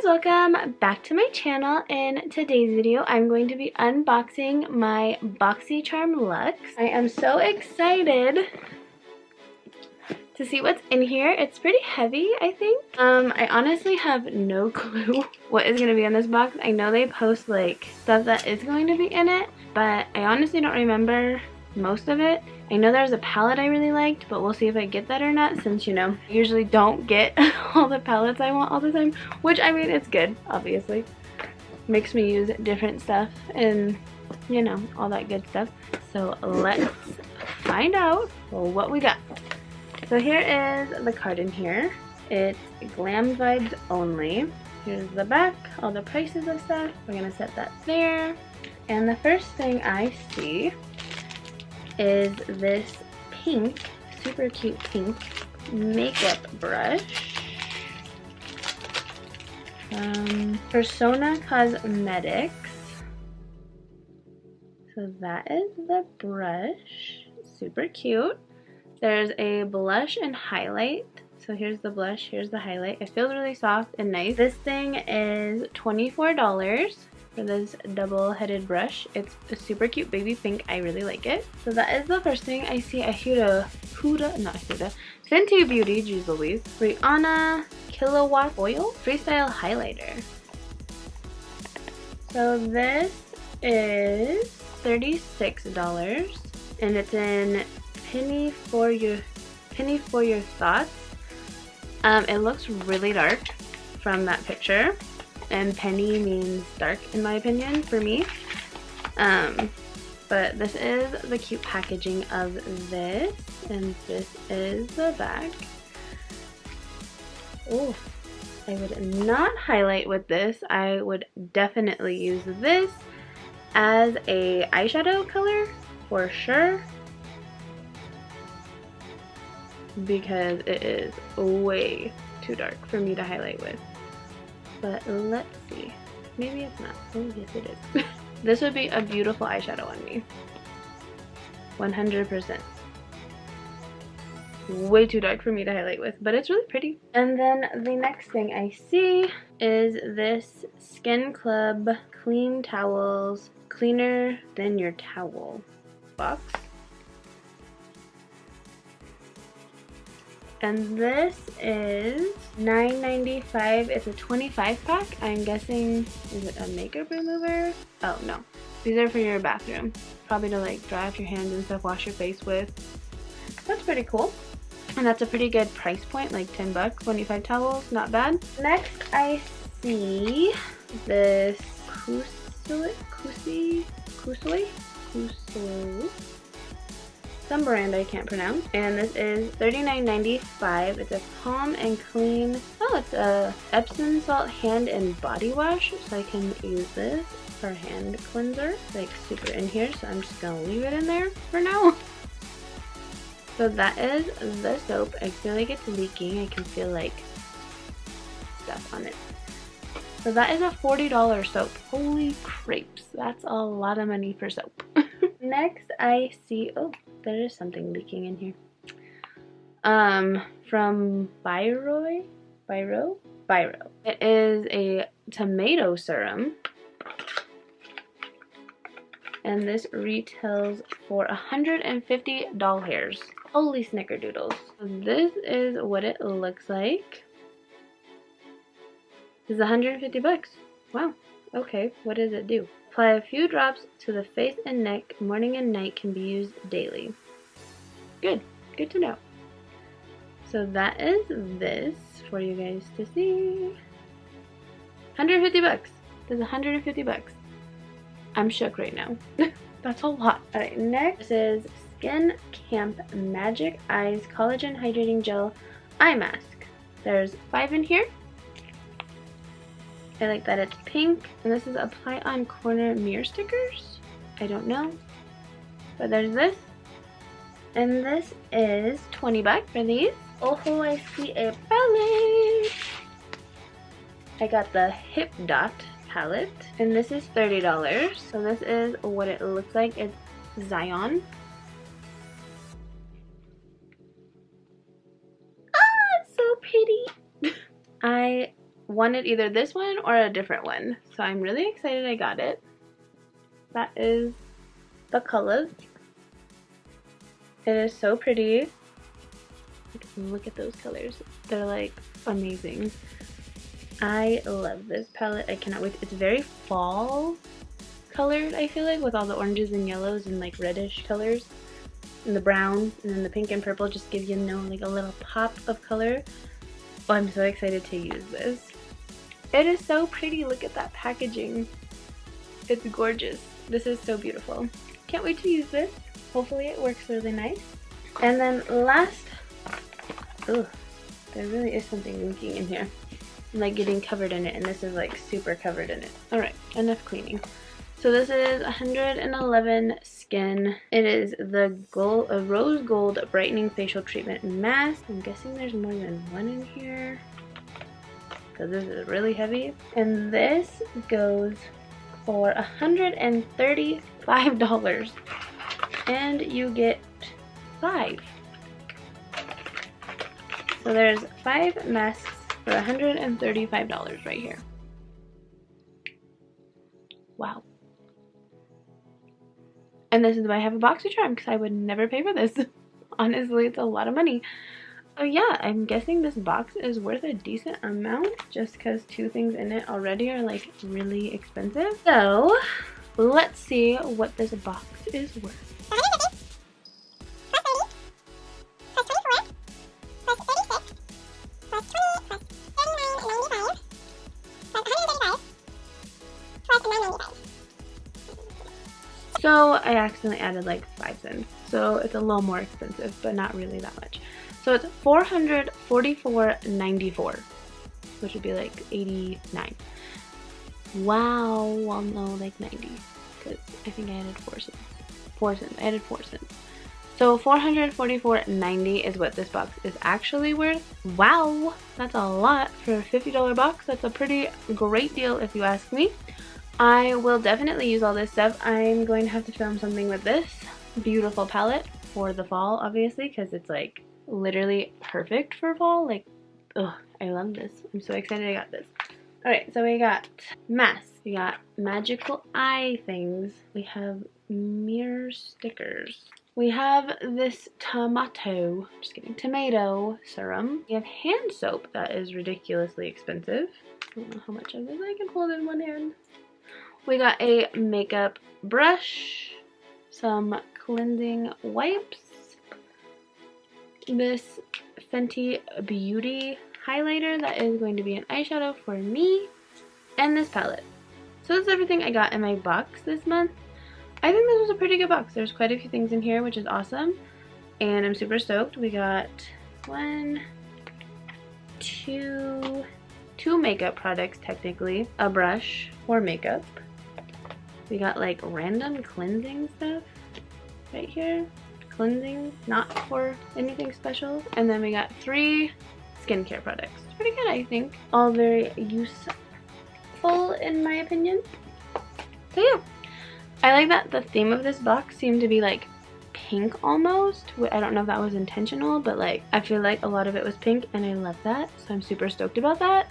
welcome back to my channel. In today's video, I'm going to be unboxing my Boxy Charm Luxe. I am so excited to see what's in here. It's pretty heavy, I think. I honestly have no clue what is going to be in this box. I know they post like stuff that is going to be in it, but I honestly don't remember most of it. I know there's a palette I really liked, but we'll see if I get that or not, since, you know, I usually don't get all the palettes I want all the time, which, I mean, it's good, obviously. Makes me use different stuff and, you know, all that good stuff. So let's find out what we got. So here is the card in here. It's glam vibes only. Here's the back, all the prices of stuff. We're gonna set that there. And the first thing I see is this pink, super cute pink makeup brush from Persona Cosmetics. So that is the brush, super cute. There's a blush and highlight. So here's the blush, here's the highlight. It feels really soft and nice. This thing is $24 for this double-headed brush. It's a super cute baby pink. I really like it. So that is the first thing I see. Fenty Beauty, geez Louise. Brianna Kilowatt Oil Freestyle Highlighter. So this is $36 and it's in Penny for Your Thoughts. It looks really dark from that picture, and penny means dark in my opinion for me. But this is the cute packaging of this, and this is the back. Oh, I would not highlight with this. I would definitely use this as a eyeshadow color for sure, because it is way too dark for me to highlight with. But let's see. Maybe it's not. Oh, yes it is. This would be a beautiful eyeshadow on me. 100%. Way too dark for me to highlight with, but it's really pretty. And then the next thing I see is this Skin Club Clean Towels Cleaner Than Your Towel box. And this is $9.95. It's a 25 pack. I'm guessing, is it a makeup remover? Oh no, these are for your bathroom. Probably to like dry off your hands and stuff, wash your face with. That's pretty cool. And that's a pretty good price point, like 10 bucks, 25 towels, not bad. Next I see this Kusui? Some brand I can't pronounce, and this is $39.95. It's a calm and clean. Oh, it's a Epsom salt hand and body wash, so I can use this for hand cleanser. Like super in here, so I'm just gonna leave it in there for now. So that is the soap. I feel like it's leaking. I can feel like stuff on it. So that is a $40 soap. Holy crepes, that's a lot of money for soap. Next I see, oh, there is something leaking in here. From Biro. It is a tomato serum, and this retails for $150. Holy snickerdoodles. This is what it looks like. This is 150 bucks. Wow. Okay, what does it do? Apply a few drops to the face and neck. Morning and night, can be used daily. Good. Good to know. So that is this for you guys to see. 150 bucks. This is 150 bucks. I'm shook right now. That's a lot. Alright, next is Skin Camp Magic Eyes Collagen Hydrating Gel Eye Mask. There's 5 in here. I like that it's pink, and this is apply on corner mirror stickers. I don't know, but there's this, and this is 20 bucks for these. Oh, I see a palette. I got the Hip Dot palette, and this is $30. So this is what it looks like. It's Zion. Ah, it's so pretty. I wanted either this one or a different one. So I'm really excited I got it. That is the colors. It is so pretty. Look at those colors. They're like amazing. I love this palette. I cannot wait. It's very fall colored, I feel like, with all the oranges and yellows and like reddish colors. And the brown and then the pink and purple just give you like a little pop of color. Oh, I'm so excited to use this. It is so pretty. Look at that packaging. It's gorgeous. This is so beautiful. Can't wait to use this. Hopefully it works really nice. And then last, ugh, there really is something leaking in here. I'm like getting covered in it, and this is like super covered in it. Alright, enough cleaning. So this is 111 Skin. It is the rose gold brightening facial treatment mask. I'm guessing there's more than one in here because this is really heavy. And this goes for $135, and you get 5. So there's 5 masks for $135 right here. Wow. And this is why I have a Boxy charm, because I would never pay for this. Honestly, it's a lot of money. So yeah, I'm guessing this box is worth a decent amount just because 2 things in it already are like really expensive. So let's see what this box is worth. So I accidentally added like 5 cents. So it's a little more expensive, but not really that much. So it's $444.94, which would be like 89. Wow, well no, like 90, because I think I added 4 cents. 4 cents. I added 4 cents. So $444.90 is what this box is actually worth. Wow, that's a lot for a $50 box. That's a pretty great deal if you ask me. I will definitely use all this stuff. I'm going to have to film something with this beautiful palette for the fall, obviously, because it's like literally perfect for fall. Like, ugh, I love this. I'm so excited I got this. Alright, so we got masks. We got magical eye things. We have mirror stickers. We have this tomato serum. We have hand soap that is ridiculously expensive. I don't know how much of this I can hold in one hand. We got a makeup brush, some cleansing wipes, this Fenty Beauty highlighter that is going to be an eyeshadow for me, and this palette. So that's everything I got in my box this month. I think this was a pretty good box. There's quite a few things in here, which is awesome, and I'm super stoked. We got 2 makeup products, technically, a brush for makeup. We got like random cleansing stuff right here. Cleansing, not for anything special. And then we got 3 skincare products. Pretty good, I think. All very useful in my opinion. So yeah, I like that the theme of this box seemed to be like pink almost. I don't know if that was intentional, but like I feel like a lot of it was pink and I love that. So I'm super stoked about that.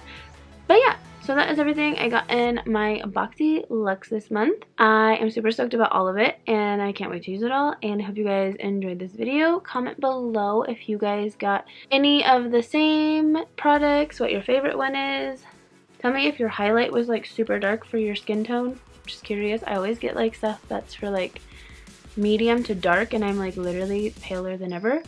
But yeah, so that is everything I got in my Boxy Luxe this month. I am super stoked about all of it, and I can't wait to use it all, and I hope you guys enjoyed this video. Comment below if you guys got any of the same products, what your favorite one is. Tell me if your highlight was like super dark for your skin tone. I'm just curious. I always get like stuff that's for like medium to dark, and I'm like literally paler than ever.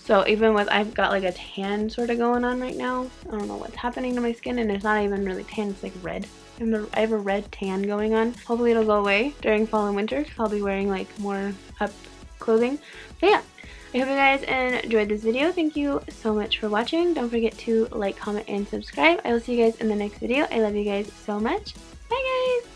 So even with, I've got like a tan sort of going on right now. I don't know what's happening to my skin, and it's not even really tan, it's like red. I have a red tan going on. Hopefully it'll go away during fall and winter, because I'll be wearing like more up clothing. But yeah, I hope you guys enjoyed this video. Thank you so much for watching. Don't forget to like, comment, and subscribe. I will see you guys in the next video. I love you guys so much. Bye guys!